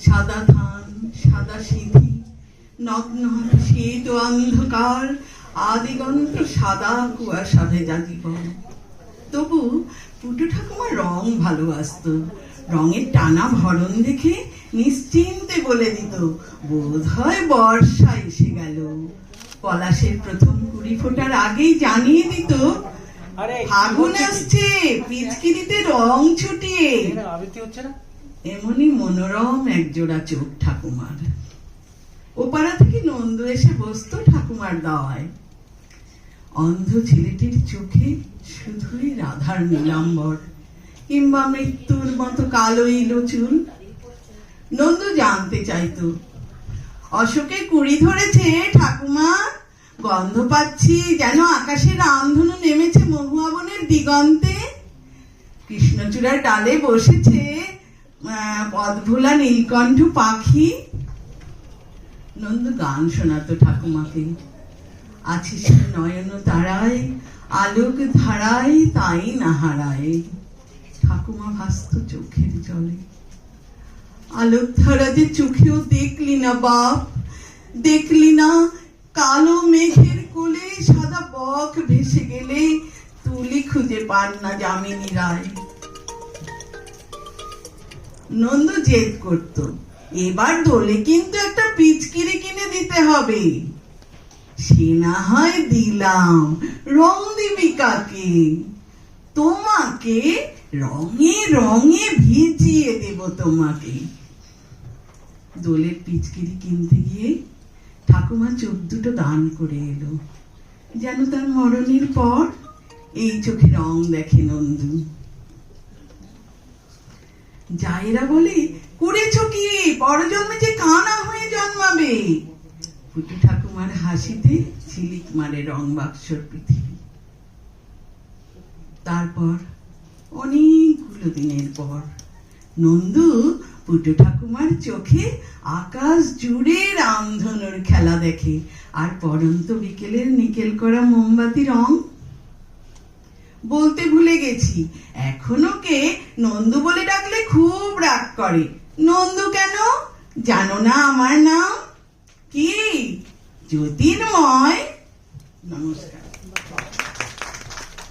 সাদা ধান, সাদা সিঁথি, নগ্ন শীত ও অন্ধকার, আদিগন্ত সাদা কুয়াশা ভেজা জীবন। তবু পুটু ঠাকুমা রং ভালোবাসতো। রঙের টানা ভরণ দেখে নিশ্চিন্তে বলে দিত, বোধ হয় বর্ষা এসে গেল। পলাশের প্রথম কুড়ি ফোটার আগেই জানিয়ে দিত, ফাগুন আসছে, পিচকিরিতে রং ছুটিয়ে। এমনই মনোরম একজোড়া চোখ ঠাকুমার। ওপাড়া থেকে নন্দু এসে বসতো ঠাকুমার দাওয়ায়। অন্ধ ছেলেটির চোখে শুধুই রাধার নীলাম্বর, কিংবা মৃত্যুর মতো কালো ইলো চুল। নন্দু জানতে চাইতো, অশোকে কুড়ি ধরেছে ঠাকুমা, গন্ধ পাচ্ছি যেন আকাশে রামধনু নেমেছে মহুয়া বনের দিগন্তে। কৃষ্ণচূড়ার ডালে বসেছে পদভোলা নীলকণ্ঠ পাখি। নন্দু গান শোনাতো ঠাকুমাকে, আছে সে নয়ন তারায়, আলোক ধারায় তাই না হারায়। ঠাকুমা ভাসত চোখের জলে। আলোক ধারা যে চোখেও দেখলি না বাপ, দেখলি না কালো মেঘের কোলে সাদা বক ভেসে গেলে তুলি খুঁজে পান না যামিনী রায়। নন্দু জেদ করত, এবার দোলে কিন্তু একটা পিচকিরি কিনে দিতে হবে। সে না হয় দিলাম, রং দিবি কাকে? তোমাকে রঙে রঙে ভিজিয়ে দেব তোমাকে। দোলের পিচকিরি কিনতে গিয়ে ঠাকুমা চোখ দুটো দান করে এলো, যেন তার মরণের পর এই চোখে রং দেখে নন্দু। জায়েরা বলে, করেছ কি, পরজন্মে যে কানা হয়ে জন্মাবে। পুটু ঠাকুমার হাসিতে ঝিলিক মারে রং বাক্সর পৃথিবী। তারপর অনেকগুলো দিনের পর নন্দু পুটু ঠাকুমার চোখে আকাশ জুড়ে রামধনুর খেলা দেখে, আর পড়ন্ত বিকেলের নিকেল করা মোমবাতি রং। বলতে ভুলে গেছি, এখন ওকে নন্দু বলে ডাকলে খুব রাগ করে। নন্দু কেন জানো না আমার নাম কি? জ্যোতির্ময়। নমস্কার।